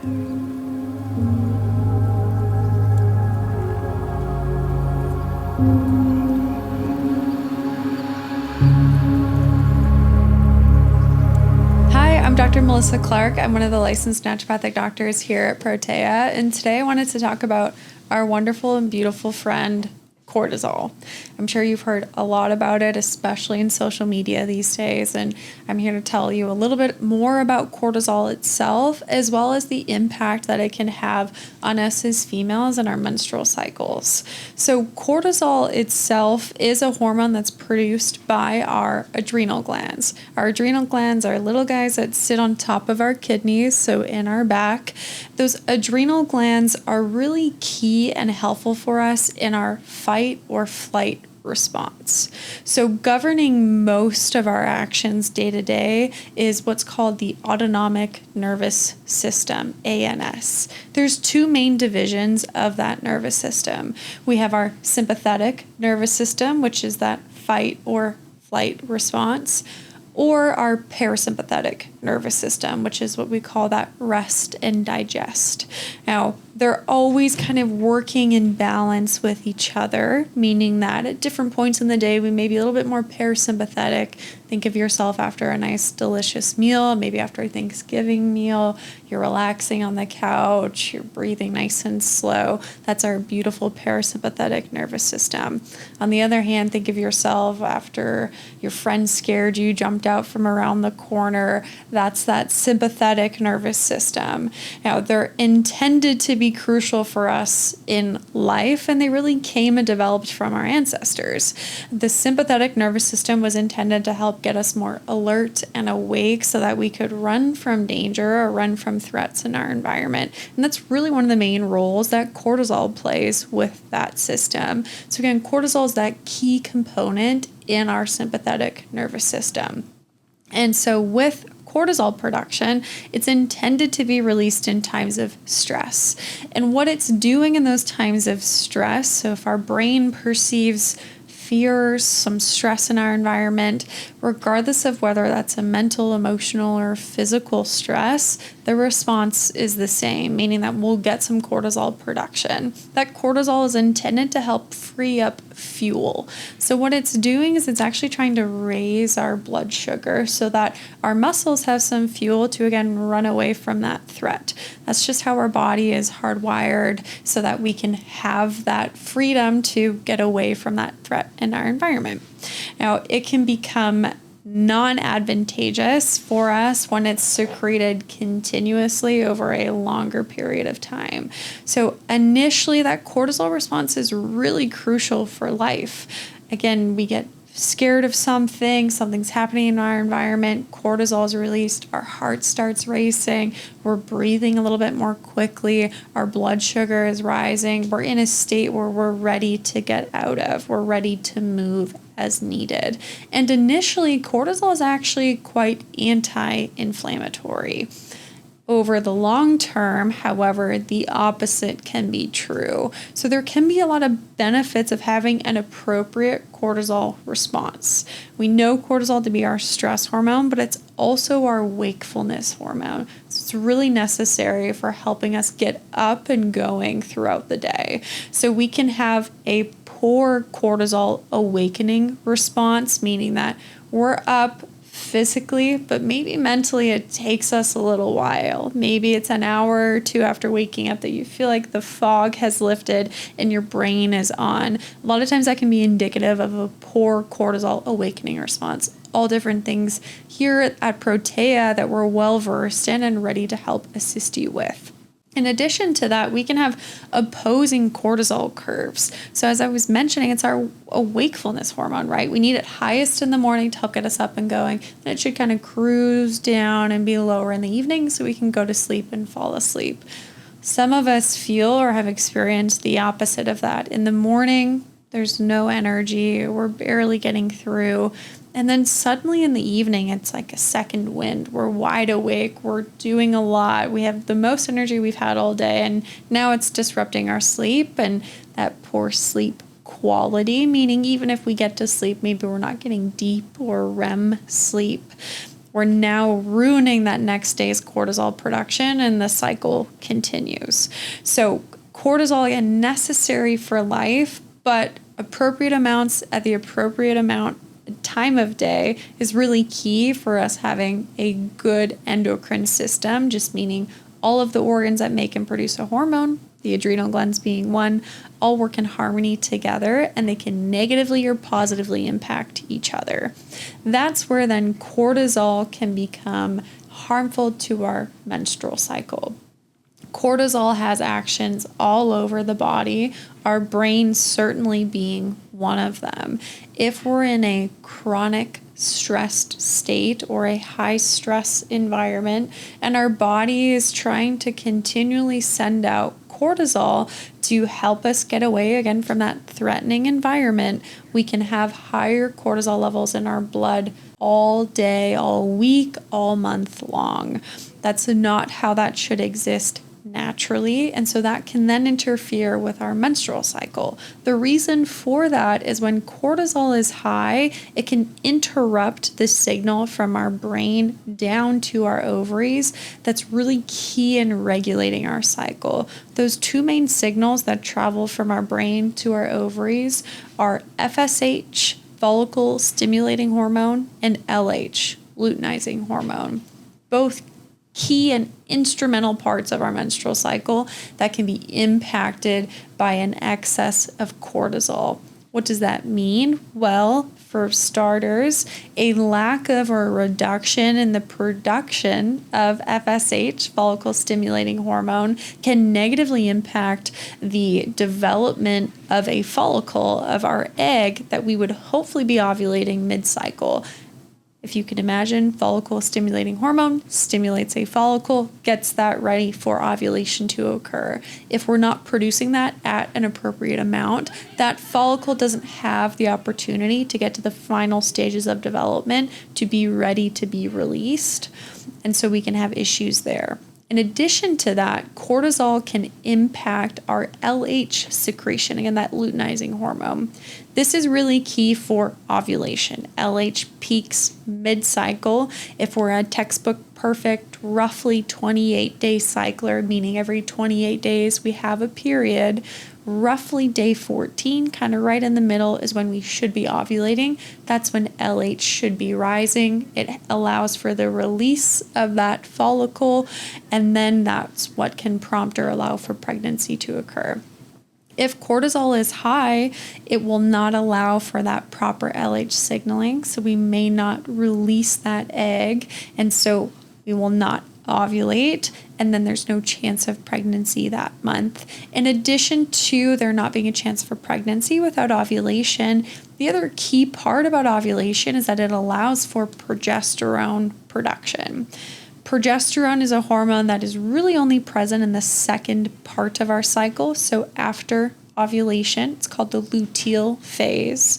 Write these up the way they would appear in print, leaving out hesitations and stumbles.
Hi, I'm Dr. Melissa Clark. I'm one of the licensed naturopathic doctors here at Protea, and today I wanted to talk about our wonderful and beautiful friend, cortisol. I'm sure you've heard a lot about it, especially in social media these days, and I'm here to tell you a little bit more about cortisol itself, as well as the impact that it can have on us as females and our menstrual cycles. So cortisol itself is a hormone that's produced by our adrenal glands. Our adrenal glands are little guys that sit on top of our kidneys, so in our back. Those adrenal glands are really key and helpful for us in our fight or flight response. So governing most of our actions day to day is what's called the autonomic nervous system, ANS. There's two main divisions of that nervous system. We have our sympathetic nervous system, which is that fight or flight response, or our parasympathetic nervous system, which is what we call that rest and digest. Now, they're always kind of working in balance with each other, meaning that at different points in the day, we may be a little bit more parasympathetic. Think of yourself after a nice, delicious meal, maybe after a Thanksgiving meal, you're relaxing on the couch, you're breathing nice and slow. That's our beautiful parasympathetic nervous system. On the other hand, think of yourself after your friend scared you, jumped out from around the corner. That's that sympathetic nervous system. Now, they're intended to be crucial for us in life, and they really came and developed from our ancestors. The sympathetic nervous system was intended to help get us more alert and awake so that we could run from danger or run from threats in our environment. And that's really one of the main roles that cortisol plays with that system. So again, cortisol is that key component in our sympathetic nervous system. And so with cortisol production, it's intended to be released in times of stress. And what it's doing in those times of stress, so if our brain perceives fears, some stress in our environment, regardless of whether that's a mental, emotional, or physical stress, the response is the same, meaning that we'll get some cortisol production. That cortisol is intended to help free up fuel. So what it's doing is it's actually trying to raise our blood sugar so that our muscles have some fuel to, again, run away from that threat. That's just how our body is hardwired so that we can have that freedom to get away from that threat in our environment. Now, it can become non-advantageous for us when it's secreted continuously over a longer period of time. So initially, that cortisol response is really crucial for life. Again, we get scared of something's happening in our environment, cortisol is released, our heart starts racing, we're breathing a little bit more quickly, our blood sugar is rising, we're in a state where we're ready to get out of, we're ready to move as needed. And initially, cortisol is actually quite anti-inflammatory. Over the long term, however, the opposite can be true. So there can be a lot of benefits of having an appropriate cortisol response. We know cortisol to be our stress hormone, but it's also our wakefulness hormone. So it's really necessary for helping us get up and going throughout the day. So we can have a poor cortisol awakening response, meaning that we're up physically, but maybe mentally it takes us a little while. Maybe it's an hour or two after waking up that you feel like the fog has lifted and your brain is on. A lot of times that can be indicative of a poor cortisol awakening response. All different things here at Protea that we're well versed in and ready to help assist you with. In addition to that, we can have opposing cortisol curves. So as I was mentioning, it's our wakefulness hormone, right? We need it highest in the morning to help get us up and going. And it should kind of cruise down and be lower in the evening so we can go to sleep and fall asleep. Some of us feel or have experienced the opposite of that. In the morning, there's no energy. We're barely getting through. And then suddenly in the evening, it's like a second wind. We're wide awake. We're doing a lot. We have the most energy we've had all day. And now it's disrupting our sleep and that poor sleep quality, meaning even if we get to sleep, maybe we're not getting deep or REM sleep. we're now ruining that next day's cortisol production and the cycle continues. So cortisol, again, necessary for life, but appropriate amounts at the appropriate time of day is really key for us having a good endocrine system, just meaning all of the organs that make and produce a hormone, the adrenal glands being one, all work in harmony together, and they can negatively or positively impact each other. That's where then cortisol can become harmful to our menstrual cycle. Cortisol has actions all over the body, our brain certainly being one of them. If we're in a chronic stressed state or a high stress environment and our body is trying to continually send out cortisol to help us get away again from that threatening environment, we can have higher cortisol levels in our blood all day, all week, all month long. That's not how that should exist naturally, and so that can then interfere with our menstrual cycle. The reason for that is when cortisol is high, it can interrupt the signal from our brain down to our ovaries that's really key in regulating our cycle. Those two main signals that travel from our brain to our ovaries are FSH, follicle stimulating hormone, and LH, luteinizing hormone. Both key and instrumental parts of our menstrual cycle that can be impacted by an excess of cortisol. What does that mean? Well, for starters, a lack of or reduction in the production of FSH, follicle stimulating hormone, can negatively impact the development of a follicle of our egg that we would hopefully be ovulating mid-cycle. If you can imagine, follicle stimulating hormone stimulates a follicle, gets that ready for ovulation to occur. If we're not producing that at an appropriate amount, that follicle doesn't have the opportunity to get to the final stages of development to be ready to be released. And so we can have issues there. In addition to that, cortisol can impact our LH secretion, again, that luteinizing hormone. This is really key for ovulation. LH peaks mid-cycle. If we're a textbook perfect, roughly 28-day cycler, meaning every 28 days we have a period, roughly day 14, kind of right in the middle, is when we should be ovulating. That's when LH should be rising. It allows for the release of that follicle, and then that's what can prompt or allow for pregnancy to occur. If cortisol is high, it will not allow for that proper LH signaling, so we may not release that egg, and so we will not ovulate, and then there's no chance of pregnancy that month. In addition to there not being a chance for pregnancy without ovulation, the other key part about ovulation is that it allows for progesterone production. Progesterone is a hormone that is really only present in the second part of our cycle, so after ovulation. It's called the luteal phase.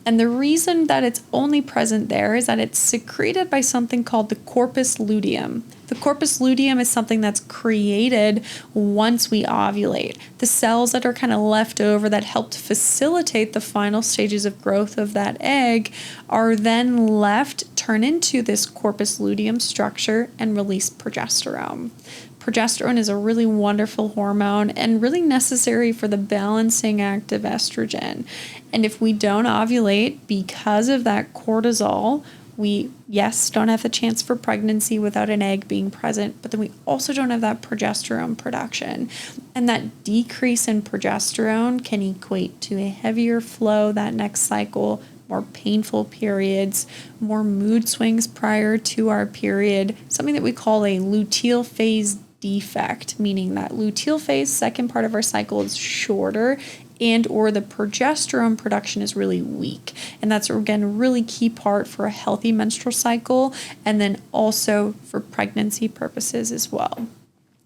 And the reason that it's only present there is that it's secreted by something called the corpus luteum. The corpus luteum is something that's created once we ovulate. The cells that are kind of left over that help to facilitate the final stages of growth of that egg are then left, turn into this corpus luteum structure and release progesterone. Progesterone is a really wonderful hormone and really necessary for the balancing act of estrogen. And if we don't ovulate because of that cortisol, we, yes, don't have the chance for pregnancy without an egg being present, but then we also don't have that progesterone production. And that decrease in progesterone can equate to a heavier flow that next cycle, more painful periods, more mood swings prior to our period, something that we call a luteal phase defect, meaning that luteal phase, second part of our cycle, is shorter and or the progesterone production is really weak. And that's, again, a really key part for a healthy menstrual cycle and then also for pregnancy purposes as well.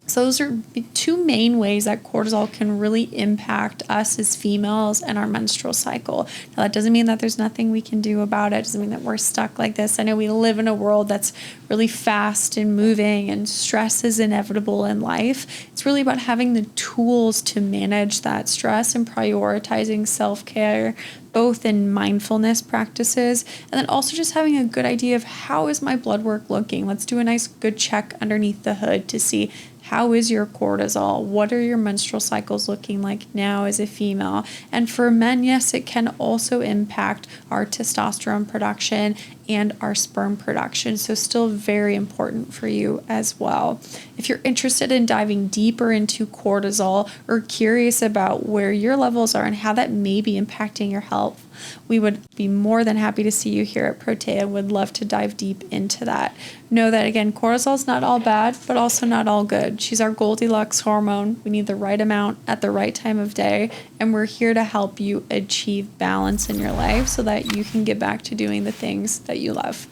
So those are two main ways that cortisol can really impact us as females and our menstrual cycle. Now, that doesn't mean that there's nothing we can do about it. It doesn't mean that we're stuck like this. I know we live in a world that's really fast and moving, and stress is inevitable in life. It's really about having the tools to manage that stress and prioritizing self-care, both in mindfulness practices and then also just having a good idea of how is my blood work looking. Let's do a nice good check underneath the hood to see how is your cortisol? What are your menstrual cycles looking like now as a female? And for men, yes, it can also impact our testosterone production and our sperm production. So still very important for you as well. If you're interested in diving deeper into cortisol or curious about where your levels are and how that may be impacting your health, we would be more than happy to see you here at Protea. Would love to dive deep into that. Know that, again, cortisol is not all bad, but also not all good. She's our Goldilocks hormone. We need the right amount at the right time of day, and we're here to help you achieve balance in your life so that you can get back to doing the things that you love.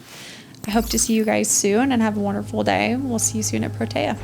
I hope to see you guys soon and have a wonderful day. We'll see you soon at Protea.